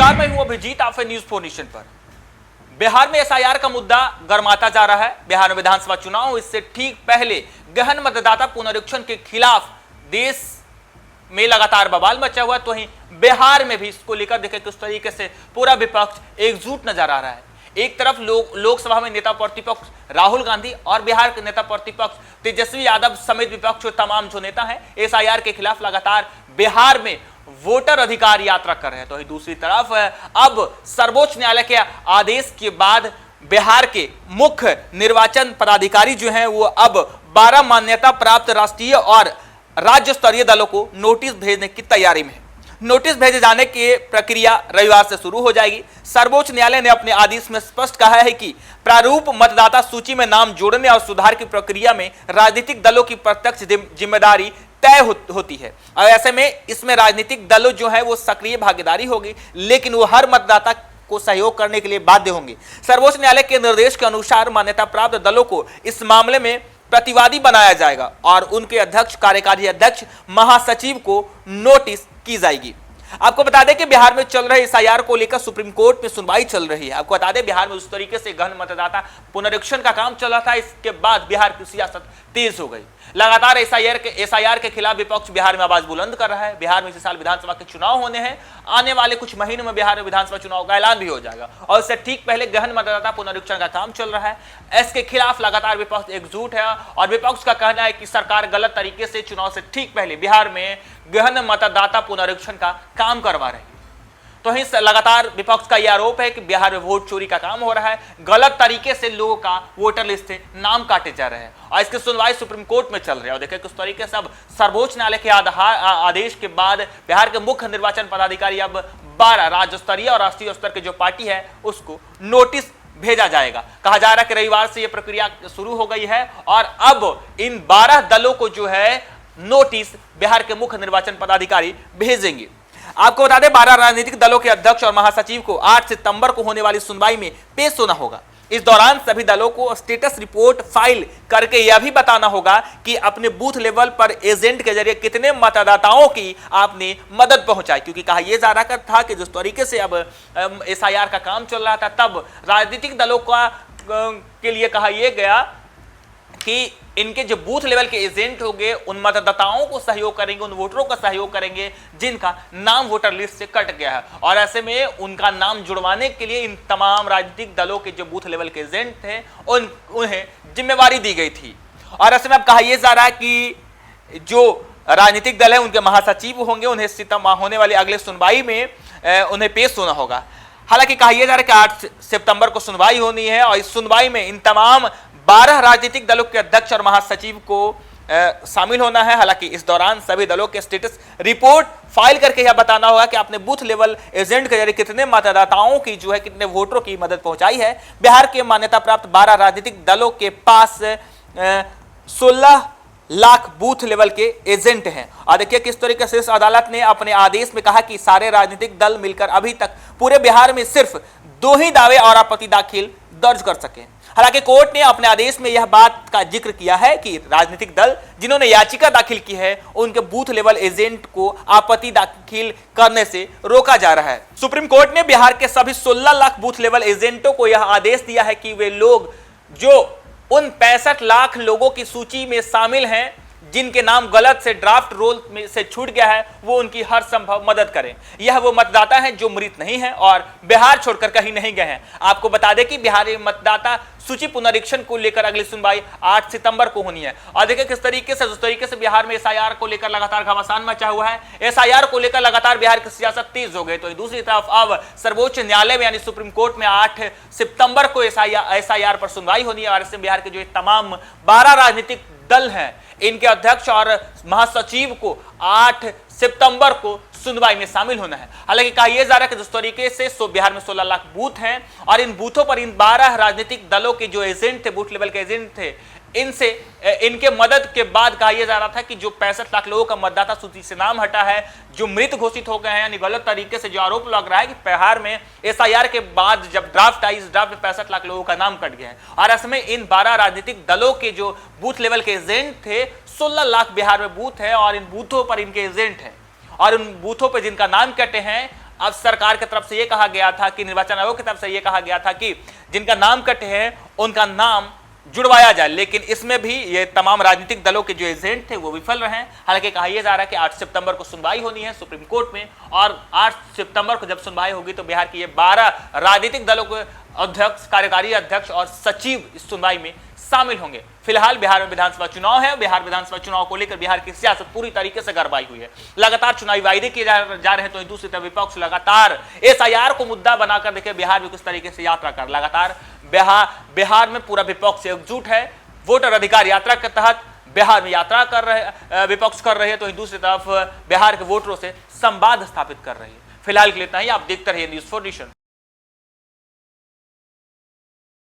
नमस्कार, मैं हूं अभिजीत, आप हैं न्यूज़ 4 नेशन पर। बिहार में एसआईआर का मुद्दा गर्माता जा रहा है। बिहार में विधानसभा चुनाव इससे ठीक पहले गहन मतदाता पुनरीक्षण के खिलाफ देश में लगातार बवाल मचा हुआ है, तो वहीं बिहार में भी इसको लेकर देखें किस तरीके से पूरा विपक्ष एकजुट नजर आ रहा है। एक तरफ लोकसभा में नेता प्रतिपक्ष राहुल गांधी और बिहार के नेता प्रतिपक्ष तेजस्वी यादव समेत विपक्ष तमाम जो नेता हैं एसआईआर के खिलाफ लगातार बिहार में वोटर अधिकार यात्रा कर रहे हैं। तो वहीं दूसरी तरफ अब सर्वोच्च न्यायालय के आदेश के बाद बिहार के मुख्य निर्वाचन पदाधिकारी जो हैं वो अब 12 मान्यता प्राप्त राष्ट्रीय और राज्य स्तरीय दलों को नोटिस भेजने की तैयारी में है। नोटिस भेजे जाने की प्रक्रिया रविवार से शुरू हो जाएगी। सर्वोच्च न्यायालय ने अपने आदेश में स्पष्ट कहा है कि प्रारूप मतदाता सूची में नाम जोड़ने और सुधार की प्रक्रिया में राजनीतिक दलों की प्रत्यक्ष जिम्मेदारी तय होती है और ऐसे में इसमें राजनीतिक दलों जो है वो सक्रिय भागीदारी होगी, लेकिन वो हर मतदाता को सहयोग करने के लिए बाध्य होंगे। सर्वोच्च न्यायालय के निर्देश के अनुसार मान्यता प्राप्त दलों को इस मामले में प्रतिवादी बनाया जाएगा और उनके अध्यक्ष, कार्यकारी अध्यक्ष, महासचिव को नोटिस की जाएगी। आपको बता दें कि बिहार में चल रहे एसआईआर को लेकर सुप्रीम कोर्ट में सुनवाई चल रही है। आपको बता दें बिहार में उस तरीके से गहन मतदाता पुनरीक्षण का काम चल रहा था, इसके बाद बिहार की सियासत तेज हो गई। लगातार एसआईआर के खिलाफ विपक्ष बिहार में आवाज बुलंद कर रहा है। बिहार में इस साल विधानसभा के चुनाव होने हैं। आने वाले कुछ महीनों में बिहार में विधानसभा चुनाव का ऐलान भी हो जाएगा और इससे ठीक पहले गहन मतदाता पुनरीक्षण का काम चल रहा है। इसके खिलाफ लगातार विपक्ष एकजुट है और विपक्ष का कहना है कि सरकार गलत तरीके से चुनाव से ठीक पहले बिहार में गहन मतदाता पुनरीक्षण का काम करवा रही है। तो ही लगातार विपक्ष का यह आरोप है कि बिहार में वोट चोरी का काम हो रहा है, गलत तरीके से लोगों का वोटर लिस्ट से नाम काटे जा रहे हैं और इसकी सुनवाई सुप्रीम कोर्ट में चल रही है। और देखिए किस तरीके से अब सर्वोच्च न्यायालय के आदेश के बाद बिहार के मुख्य निर्वाचन पदाधिकारी अब 12 राज्य स्तरीय और राष्ट्रीय स्तर की जो पार्टी है उसको नोटिस भेजा जाएगा। कहा जा रहा है कि रविवार से यह प्रक्रिया शुरू हो गई है और अब इन 12 दलों को जो है नोटिस बिहार के मुख्य निर्वाचन पदाधिकारी भेजेंगे। आपको बता दें 12 राजनीतिक दलों के अध्यक्ष और महासचिव को 8 सितंबर को होने वाली सुनवाई में पेश होना होगा। इस दौरान सभी दलों को स्टेटस रिपोर्ट फाइल करके यह भी बताना होगा कि अपने बूथ लेवल पर एजेंट के जरिए कितने मतदाताओं की आपने मदद पहुंचाई, क्योंकि कहा यह जा रहा था कि जिस तरीके से अब एसआईआर का काम चल रहा था तब राजनीतिक दलों के लिए कहा यह गया कि इनके जो बूथ लेवल के एजेंट होंगे उन मतदाताओं को सहयोग करेंगे, उन वोटरों का सहयोग करेंगे जिनका नाम वोटर लिस्ट से कट गया है और ऐसे में उनका नाम जुड़वाने के लिए इन तमाम राजनीतिक दलों के जो बूथ लेवल के एजेंट थे उन्हें जिम्मेवारी दी गई थी। और ऐसे में अब कहा यह जा रहा है कि जो राजनीतिक दल है उनके महासचिव होंगे, उन्हें सितंबर होने वाली अगले सुनवाई में उन्हें पेश होना होगा। हालांकि कहा यह जा रहा है कि 8 सितंबर को सुनवाई होनी है और इस सुनवाई में इन तमाम 12 राजनीतिक दलों के अध्यक्ष और महासचिव को शामिल होना है। हालांकि इस दौरान सभी दलों के स्टेटस रिपोर्ट फाइल करके यह बताना होगा कि आपने बूथ लेवल एजेंट के जरिए कितने मतदाताओं की जो है कितने वोटरों की मदद पहुंचाई है। बिहार के मान्यता प्राप्त 12 राजनीतिक दलों के पास 16 लाख बूथ लेवल के एजेंट हैं और देखिए किस तरीके से इस अदालत ने अपने आदेश में कहा कि सारे राजनीतिक दल मिलकर अभी तक पूरे बिहार में सिर्फ 2 ही दावे और आपत्ति दाखिल दर्ज कर सके। हालांकि कोर्ट ने अपने आदेश में यह बात का जिक्र किया है कि राजनीतिक दल जिन्होंने याचिका दाखिल की है उनके बूथ लेवल एजेंट को आपत्ति दाखिल करने से रोका जा रहा है। सुप्रीम कोर्ट ने बिहार के सभी 16 लाख बूथ लेवल एजेंटों को यह आदेश दिया है कि वे लोग जो उन 65 लाख लोगों की सूची में शामिल हैं जिनके नाम गलत से ड्राफ्ट रोल में से छूट गया है वो उनकी हर संभव मदद करें। यह वो मतदाता हैं जो मृत नहीं हैं और बिहार छोड़कर कहीं नहीं गए हैं। आपको बता दें कि बिहार में मतदाता सूची पुनरीक्षण को लेकर अगली सुनवाई 8 सितंबर को होनी है और देखिए किस तरीके से जिस तरीके से बिहार में एसआईआर को लेकर लगातार घमासान मचा हुआ है, एसआईआर को लेकर लगातार बिहार की सियासत तेज हो गई। तो दूसरी तरफ अब सर्वोच्च न्यायालय में यानी सुप्रीम कोर्ट में 8 सितंबर को एसआईआर पर सुनवाई होनी है और इससे बिहार के जो तमाम 12 राजनीतिक दल हैं इनके अध्यक्ष और महासचिव को 8 सितंबर को सुनवाई में शामिल होना है। हालांकि कहा यह जा रहा है कि जिस तरीके से बिहार में 16 लाख बूथ हैं और इन बूथों पर इन 12 राजनीतिक दलों के जो एजेंट थे, बूथ लेवल के एजेंट थे, इनके मदद के बाद कहा यह जा रहा था कि जो 65 लाख लोगों का मतदाता सूची से नाम हटा है, जो मृत घोषित हो गए हैं, यानी गलत तरीके से जो आरोप लग रहा है कि बिहार में एसआईआर के बाद जब ड्राफ्ट आई, इस ड्राफ्ट में 65 लाख लोगों का नाम कट गया है और इसमें इन 12 राजनीतिक दलों के जो बूथ लेवल के एजेंट थे, 16 लाख बिहार में बूथ है और इन बूथों पर इनके एजेंट हैं और उन बूथों पर जिनका नाम कटे हैं अब सरकार की तरफ से यह कहा गया था कि निर्वाचन आयोग की तरफ से यह कहा गया था कि जिनका नाम कटे हैं उनका नाम जुड़वाया जाए, लेकिन इसमें भी ये तमाम राजनीतिक दलों के जो एजेंट थे वो विफल रहे हैं। हालांकि कहा यह जा रहा है कि 8 सितंबर को सुनवाई होनी है सुप्रीम कोर्ट में, और 8 सितंबर को जब सुनवाई होगी तो बिहार की ये 12 राजनीतिक दलों के अध्यक्ष, कार्यकारी अध्यक्ष और सचिव इस सुनवाई में शामिल होंगे। फिलहाल बिहार में विधानसभा चुनाव है। बिहार विधानसभा चुनाव को लेकर बिहार की सियासत पूरी तरीके से गरमाई हुई है। लगातार चुनावी वायदे किए जा रहे हैं, तो दूसरी तरफ विपक्ष लगातार एसआईआर को मुद्दा बनाकर देखिए बिहार में किस तरीके से यात्रा कर, लगातार बिहार में पूरा विपक्ष एकजुट है। वोटर अधिकार यात्रा के तहत बिहार में यात्रा कर रहे, विपक्ष कर रहे हैं, तो दूसरी तरफ बिहार के वोटरों से संवाद स्थापित कर रही है। फिलहाल के लिए इतना ही। आप देखते रहिए न्यूज़ 4 नेशन।